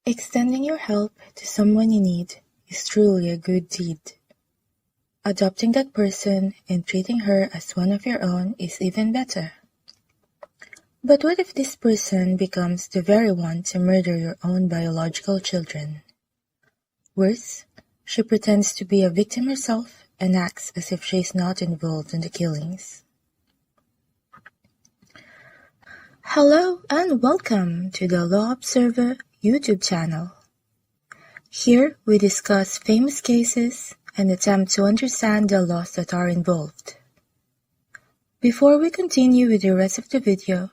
Extending your help to someone in need is truly a good deed. Adopting that person and treating her as one of your own is even better. But what if this person becomes the very one to murder your own biological children? Worse, she pretends to be a victim herself and acts as if she is not involved in the killings. Hello and welcome to the Law Observer YouTube channel. Here we discuss famous cases and attempt to understand the laws that are involved. Before we continue with the rest of the video,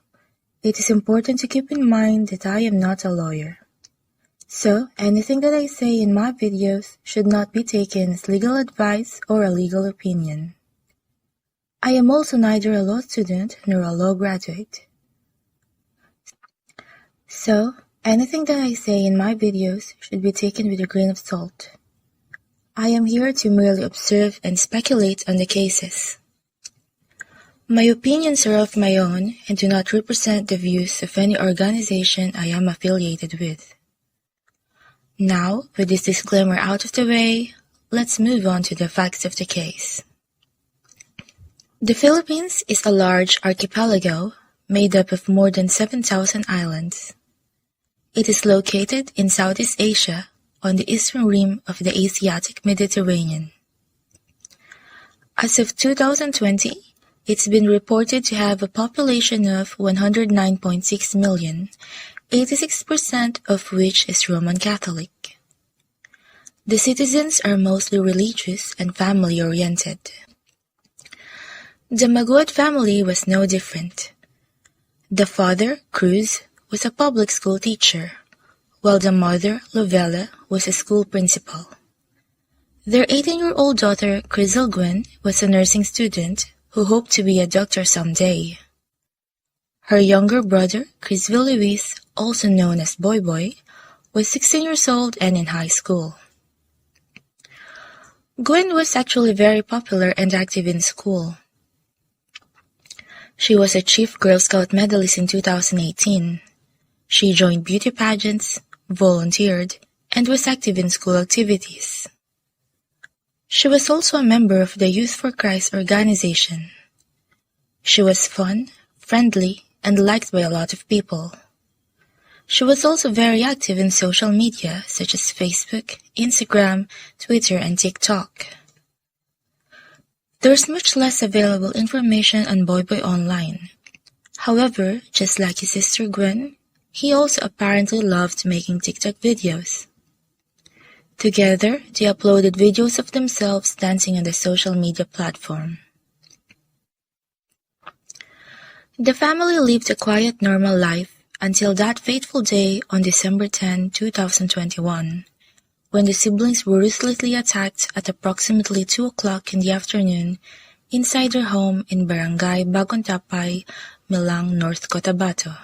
it is important to keep in mind that I am not a lawyer. So, anything that I say in my videos should not be taken as legal advice or a legal opinion. I am also neither a law student nor a law graduate. So, anything that I say in my videos should be taken with a grain of salt. I am here to merely observe and speculate on the cases. My opinions are of my own and do not represent the views of any organization I am affiliated with. Now, with this disclaimer out of the way, let's move on to the facts of the case. The Philippines is a large archipelago made up of more than 7,000 islands. It is located in Southeast Asia on the eastern rim of the Asiatic Mediterranean. As of 2020, it's been reported to have a population of 109.6 million, 86% of which is Roman Catholic. The citizens are mostly religious and family-oriented. The Maguad family was no different. The father, Cruz, was a public school teacher, while the mother, Lovella, was a school principal. Their 18-year-old daughter, Gwynn, was a nursing student who hoped to be a doctor someday. Her younger brother, Luis, also known as Boy Boy, was 16 years old and in high school. Gwynn was actually very popular and active in school. She was a Chief Girl Scout medalist in 2018. She joined beauty pageants, volunteered, and was active in school activities. She was also a member of the Youth for Christ organization. She was fun, friendly, and liked by a lot of people. She was also very active in social media such as Facebook, Instagram, Twitter, and TikTok. There's much less available information on Boy Boy online. However, just like his sister Gwynn, he also apparently loved making TikTok videos. Together, they uploaded videos of themselves dancing on the social media platform. The family lived a quiet, normal life until that fateful day on December 10, 2021, when the siblings were ruthlessly attacked at approximately 2 o'clock in the afternoon inside their home in Barangay Bagong Tapay, Milang, North Cotabato.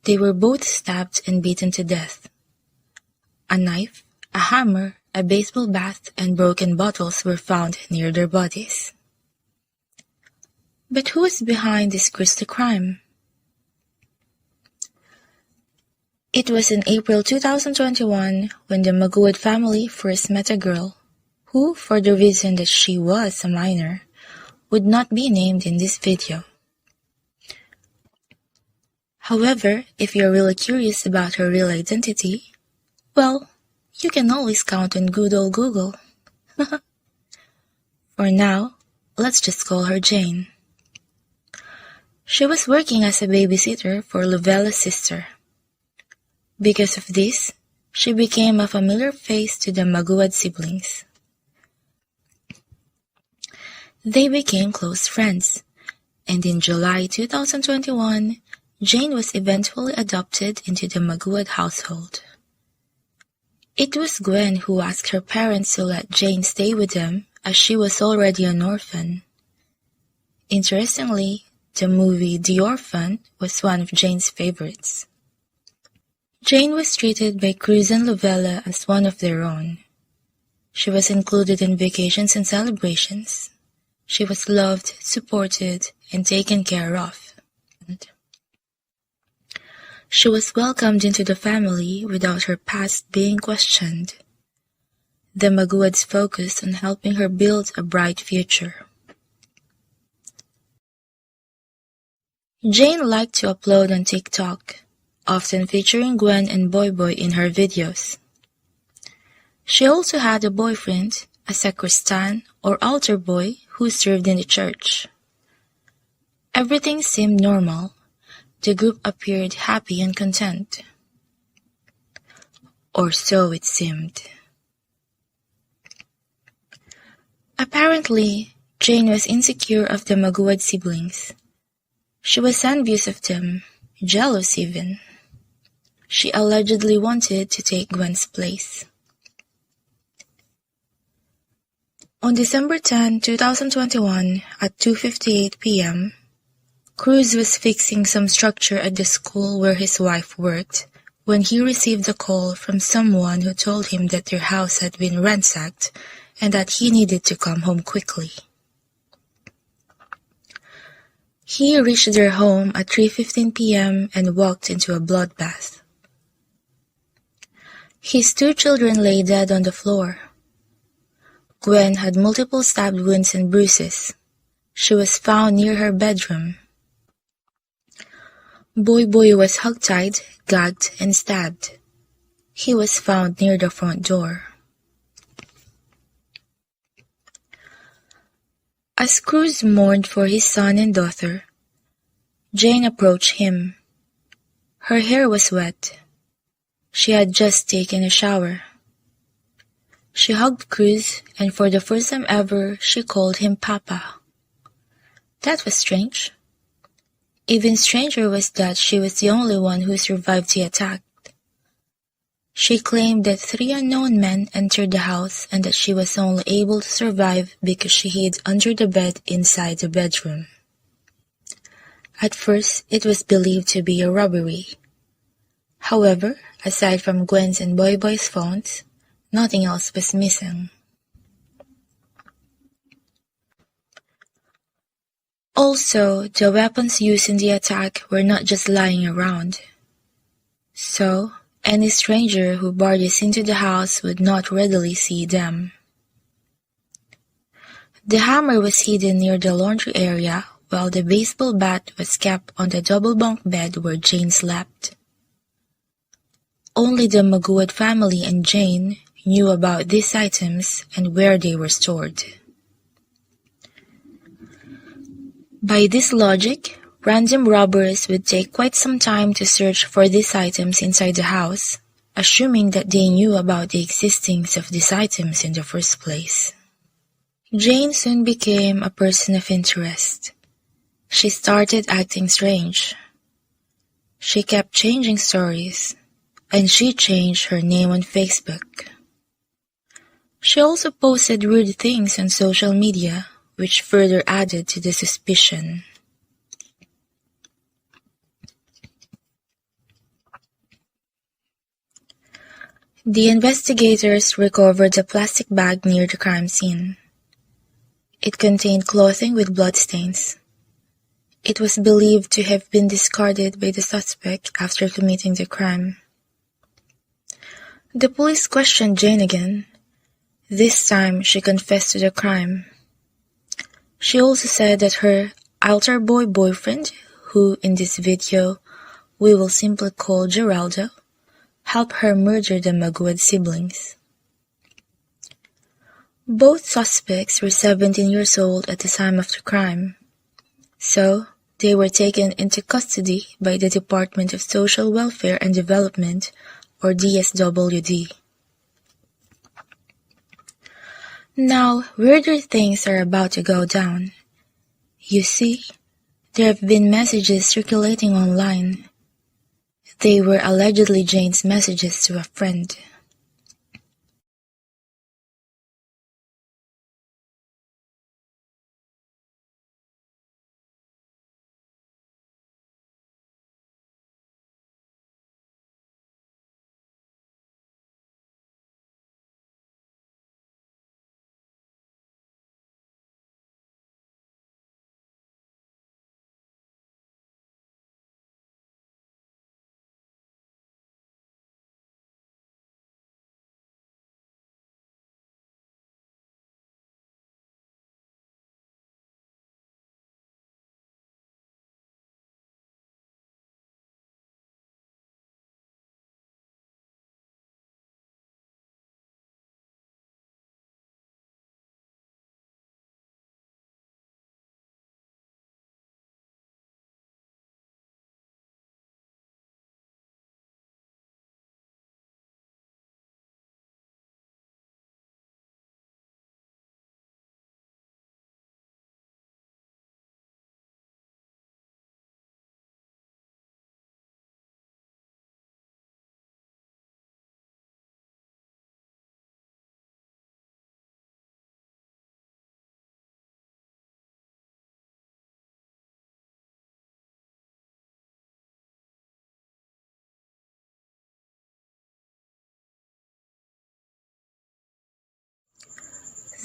They were both stabbed and beaten to death. A knife, a hammer, a baseball bat, and broken bottles were found near their bodies. But who is behind this grisly crime? It was in April 2021 when the Maguad family first met a girl who, for the reason that she was a minor, would not be named in this video. However, if you're really curious about her real identity, well, you can always count on good old Google. For now, let's just call her Jane. She was working as a babysitter for Lovella's sister. Because of this, she became a familiar face to the Maguad siblings. They became close friends, and in July 2021, Jane was eventually adopted into the Maguad household. It was Gwynn who asked her parents to let Jane stay with them as she was already an orphan. Interestingly, the movie The Orphan was one of Jane's favorites. Jane was treated by Cruz and Lovella as one of their own. She was included in vacations and celebrations. She was loved, supported, and taken care of. She was welcomed into the family without her past being questioned. The Maguads focused on helping her build a bright future. Jane liked to upload on TikTok, often featuring Gwen and Boy Boy in her videos. She also had a boyfriend, a sacristan or altar boy who served in the church. Everything seemed normal. The group appeared happy and content. Or so it seemed. Apparently, Jane was insecure of the Maguad siblings. She was envious of them, jealous even. She allegedly wanted to take Gwen's place. On December 10, 2021, at 2:58 p.m., Cruz was fixing some structure at the school where his wife worked when he received a call from someone who told him that their house had been ransacked and that he needed to come home quickly. He reached their home at 3:15 p.m. and walked into a bloodbath. His two children lay dead on the floor. Gwen had multiple stab wounds and bruises. She was found near her bedroom. Boy Boy was hogtied, gagged, and stabbed. He was found near the front door. As Cruz mourned for his son and daughter, Jane approached him. Her hair was wet. She had just taken a shower. She hugged Cruz, and for the first time ever, she called him Papa. That was strange. Even stranger was that she was the only one who survived the attack. She claimed that 3 unknown men entered the house and that she was only able to survive because she hid under the bed inside the bedroom. At first, it was believed to be a robbery. However, aside from Gwen's and Boy Boy's phones, nothing else was missing. Also, the weapons used in the attack were not just lying around. So, any stranger who barges into the house would not readily see them. The hammer was hidden near the laundry area, while the baseball bat was kept on the double bunk bed where Jane slept. Only the Maguad family and Jane knew about these items and where they were stored. By this logic, random robbers would take quite some time to search for these items inside the house, assuming that they knew about the existence of these items in the first place. Jane soon became a person of interest. She started acting strange. She kept changing stories, and she changed her name on Facebook. She also posted weird things on social media, which further added to the suspicion. The investigators recovered a plastic bag near the crime scene. It contained clothing with bloodstains. It was believed to have been discarded by the suspect after committing the crime. The police questioned Jane again. This time, she confessed to the crime. She also said that her altar boy boyfriend, who in this video we will simply call Geraldo, helped her murder the Maguad siblings. Both suspects were 17 years old at the time of the crime, so they were taken into custody by the Department of Social Welfare and Development, or DSWD. Now, weirder things are about to go down. You see, there have been messages circulating online. They were allegedly Jane's messages to a friend.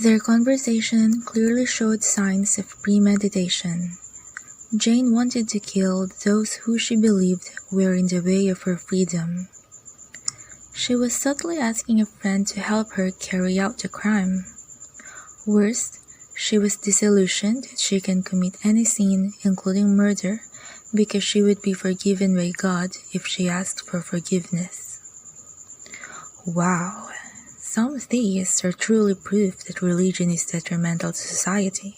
Their conversation clearly showed signs of premeditation. Jane wanted to kill those who she believed were in the way of her freedom. She was subtly asking a friend to help her carry out the crime. Worse, she was disillusioned that she can commit any sin, including murder, because she would be forgiven by God if she asked for forgiveness. Wow, some theists are truly proof that religion is detrimental to society.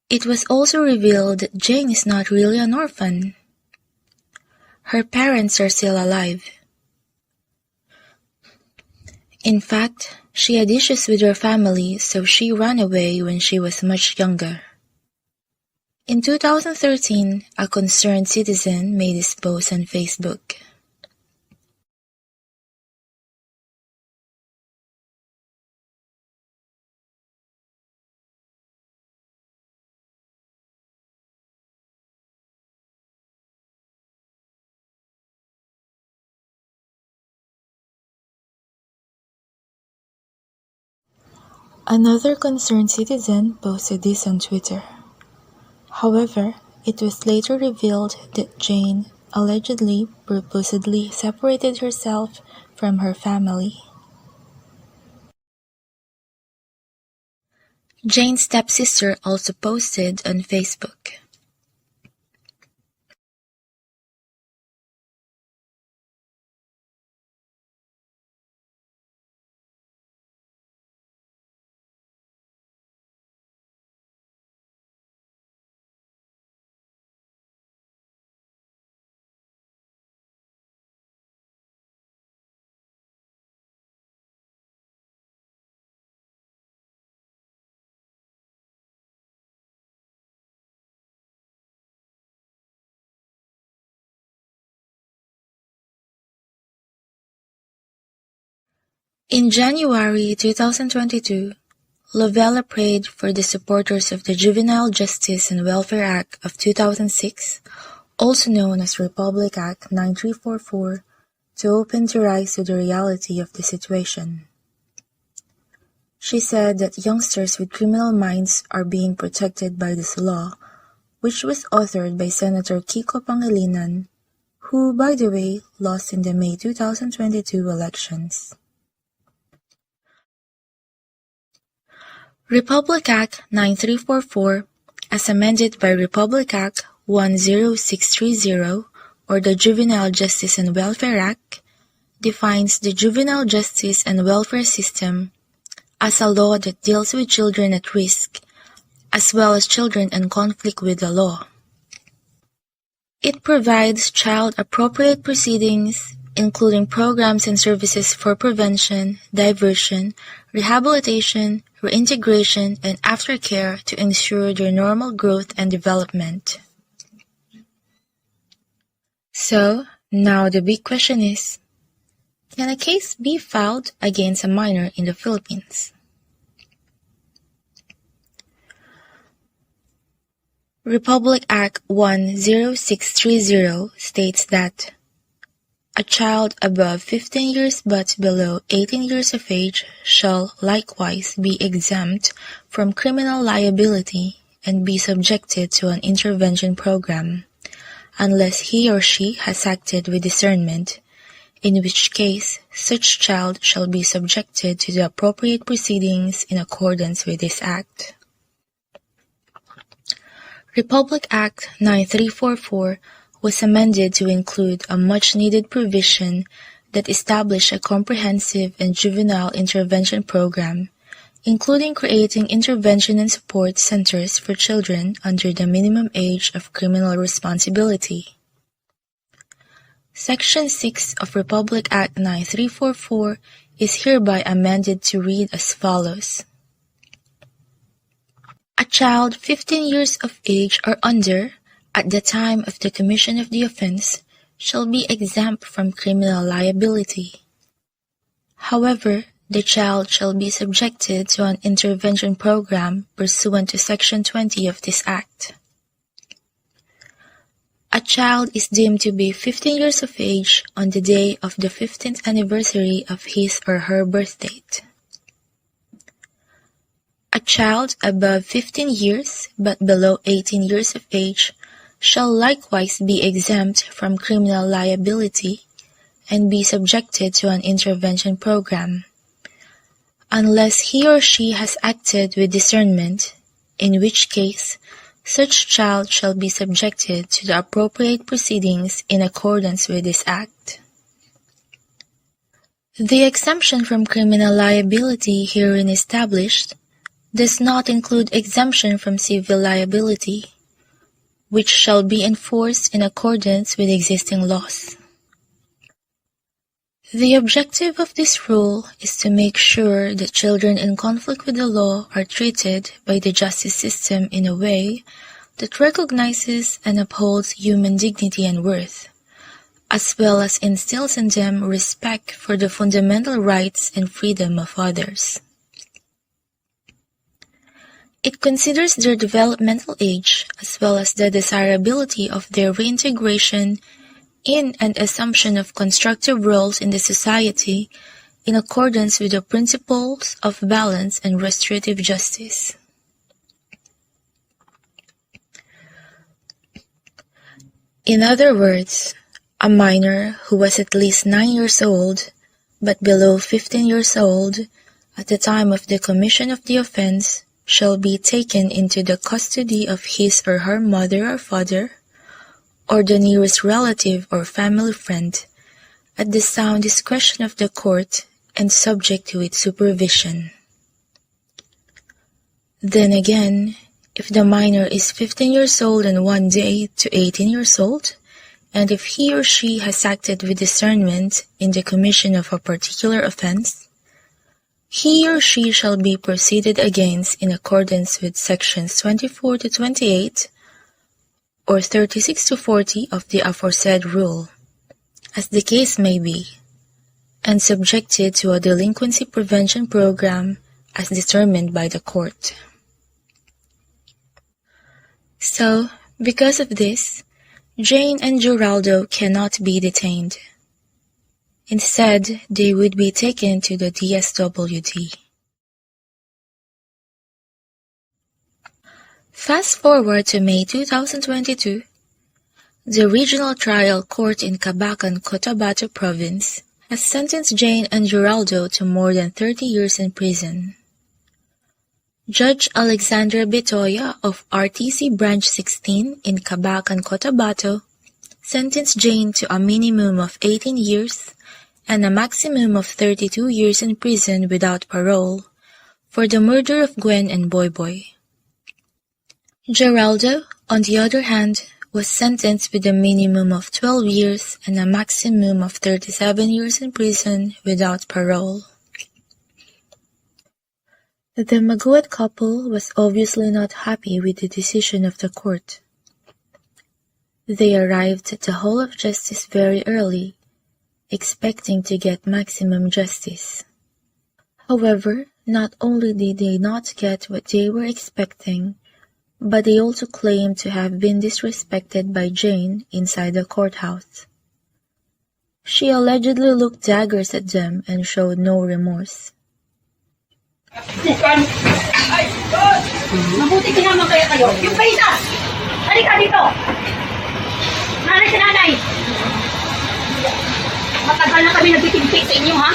It was also revealed that Jane is not really an orphan. Her parents are still alive. In fact, she had issues with her family, so she ran away when she was much younger. In 2013, a concerned citizen made this post on Facebook. Another concerned citizen posted this on Twitter. However, it was later revealed that Jane allegedly purposely separated herself from her family. Jane's stepsister also posted on Facebook. In January 2022, Lovella prayed for the supporters of the Juvenile Justice and Welfare Act of 2006, also known as Republic Act 9344, to open their eyes to the reality of the situation. She said that youngsters with criminal minds are being protected by this law, which was authored by Senator Kiko Pangilinan, who, by the way, lost in the May 2022 elections. Republic Act 9344, as amended by Republic Act 10630, or the Juvenile Justice and Welfare Act, defines the juvenile justice and welfare system as a law that deals with children at risk, as well as children in conflict with the law. It provides child-appropriate proceedings, including programs and services for prevention, diversion, rehabilitation, reintegration, and aftercare to ensure their normal growth and development. So, now the big question is, can a case be filed against a minor in the Philippines? Republic Act 10630 states that a child above 15 years but below 18 years of age shall likewise be exempt from criminal liability and be subjected to an intervention program, unless he or she has acted with discernment, in which case such child shall be subjected to the appropriate proceedings in accordance with this Act. Republic Act 9344 was amended to include a much-needed provision that established a comprehensive and juvenile intervention program, including creating intervention and support centers for children under the minimum age of criminal responsibility. Section 6 of Republic Act 9344 is hereby amended to read as follows. A child 15 years of age or under, at the time of the commission of the offense, shall be exempt from criminal liability. However, the child shall be subjected to an intervention program pursuant to Section 20 of this Act. A child is deemed to be 15 years of age on the day of the 15th anniversary of his or her birth date. A child above 15 years but below 18 years of age shall likewise be exempt from criminal liability and be subjected to an intervention program, unless he or she has acted with discernment, in which case such child shall be subjected to the appropriate proceedings in accordance with this Act. The exemption from criminal liability herein established does not include exemption from civil liability, which shall be enforced in accordance with existing laws. The objective of this rule is to make sure that children in conflict with the law are treated by the justice system in a way that recognizes and upholds human dignity and worth, as well as instills in them respect for the fundamental rights and freedom of others. It considers their developmental age as well as the desirability of their reintegration in and assumption of constructive roles in the society in accordance with the principles of balance and restorative justice. In other words, a minor who was at least 9 years old but below 15 years old at the time of the commission of the offense shall be taken into the custody of his or her mother or father, or the nearest relative or family friend, at the sound discretion of the court and subject to its supervision. Then again, if the minor is 15 years old and 1 day to 18 years old, and if he or she has acted with discernment in the commission of a particular offense, he or she shall be proceeded against in accordance with sections 24 to 28 or 36 to 40 of the aforesaid rule, as the case may be, and subjected to a delinquency prevention program as determined by the court. So, because of this, Jane and Geraldo cannot be detained. Instead, they would be taken to the DSWD. Fast forward to May 2022, the Regional Trial Court in Cabacan, Cotabato Province has sentenced Jane and Geraldo to more than 30 years in prison. Judge Alexandra Betoya of RTC Branch 16 in Cabacan, Cotabato sentenced Jane to a minimum of 18 years and a maximum of 32 years in prison without parole for the murder of Gwynn and Boy Boy. Geraldo, on the other hand, was sentenced with a minimum of 12 years and a maximum of 37 years in prison without parole. The Maguad couple was obviously not happy with the decision of the court. They arrived at the Hall of Justice very early, expecting to get maximum justice. However, not only did they not get what they were expecting, but they also claimed to have been disrespected by Jane inside the courthouse. She allegedly looked daggers at them and showed no remorse. Bukan! Ay! God! Mabuti tinaman kaya kayo. Yung paisa! Halika dito! Nanay sa nanay! Matagal na kami nagtitigpik sa inyo, ha?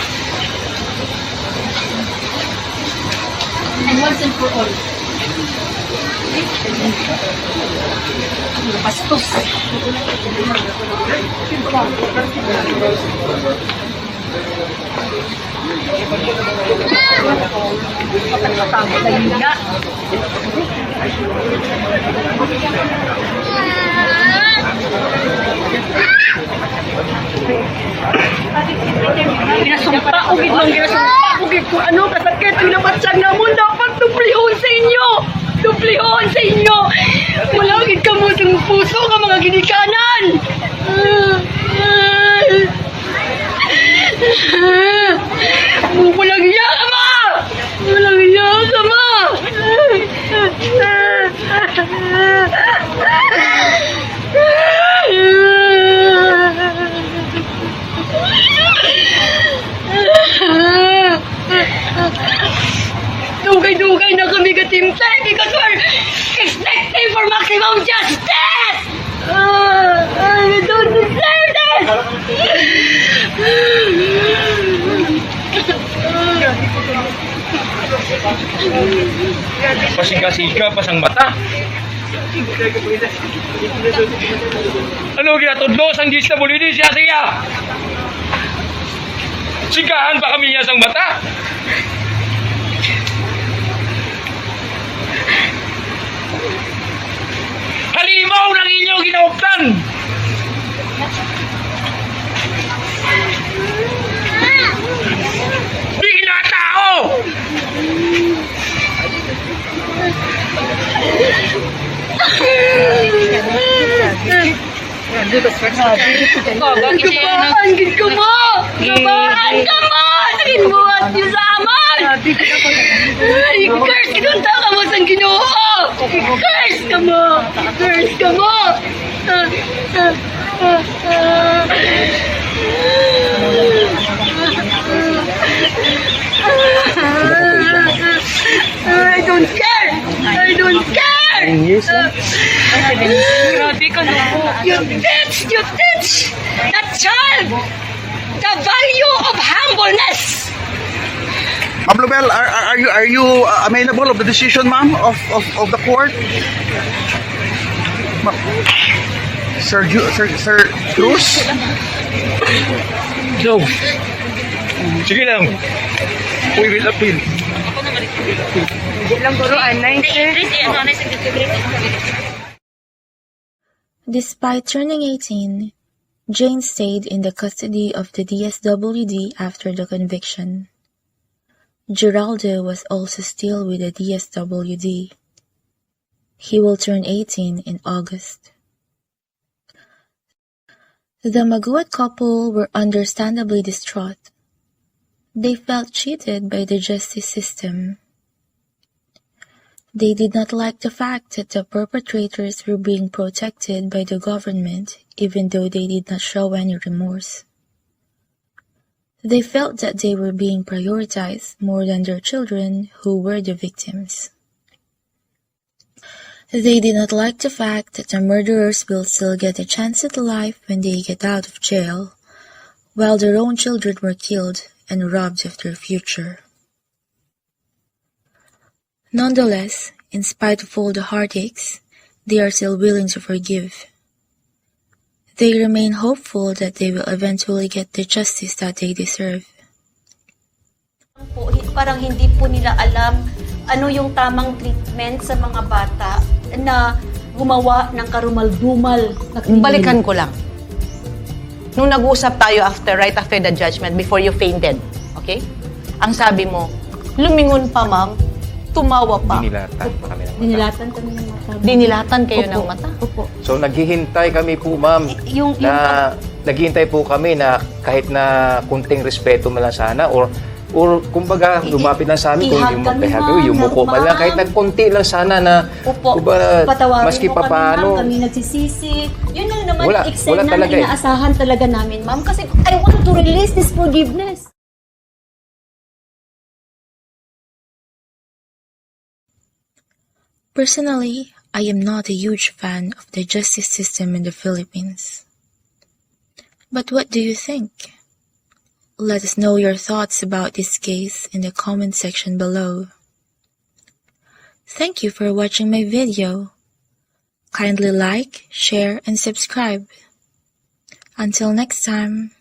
And once and for all. Bastos! Patang-patang na yun nga. Ginasumpa o ginasumpa kung ano kasakit ang nabatsag na mo dapat duplihon sa inyo. Duplihon sa inyo. Malagid ka mo sa puso ka mga ginikanan. Walang iya ka ma! Walang iya ka ma! Dugay-dugay na kami victim because we're expecting for maximum justice! I don't deserve this! Pasika-sika, pasang mata. Ano ginatudlo sang disability siya? Sikahan pa kami niya sang mata. Halimaw ng inyo ginauptan. Di na tao. Gabaan gid ka mo! Gabaan ka mo! Sagin mo at niyo sa aman! I-curse kinunta ka mo sang Ginoo! I-curse ka mo! I-curse ka mo! I don't care! I don't care! Grabe ka na po. You teach that child the value of humbleness. Ma'am Lubel, are you amenable of the decision, ma'am, of the court? Sir Cruz? No. Sige lang. We will appeal. Despite turning 18, Jane stayed in the custody of the DSWD after the conviction. Geraldo was also still with the DSWD. He will turn 18 in August. The Maguad couple were understandably distraught. They felt cheated by the justice system. They did not like the fact that the perpetrators were being protected by the government, even though they did not show any remorse. They felt that they were being prioritized more than their children, who were the victims. They did not like the fact that the murderers will still get a chance at life when they get out of jail, while their own children were killed and robbed of their future. Nonetheless, in spite of all the heartaches, they are still willing to forgive. They remain hopeful that they will eventually get the justice that they deserve. Parang hindi po nila alam ano yung tamang treatment sa mga bata na gumawa ng karumal-dumal na krimen. Balikan ko lang. Nung nag-usap tayo right after the judgment, before you fainted, okay? Ang sabi mo, lumingon pa, ma'am, tumawa pa. Dinilatan pa kami ng mata. Dinilatan kami ng mata. Dinilatan kayo Opo. ng mata. Opo. So naghihintay kami po, ma'am, Yung- naghihintay po kami na kahit na kunting respeto man lang sana or kumbaga lumapit lang sa amin kung ihag yung kami, magpahag ma'am, yung muko man lang kahit na konti lang sana na Opo. kumbaga, Patawarin maski mo pa kami, paano ma'am. Kami nagsisisi. Yun lang naman Wala- yung extent wala na talaga eh. inaasahan talaga namin, ma'am. Kasi I want to release this forgiveness. Personally, I am not a huge fan of the justice system in the Philippines. But what do you think? Let us know your thoughts about this case in the comment section below. Thank you for watching my video. Kindly like, share, and subscribe. Until next time.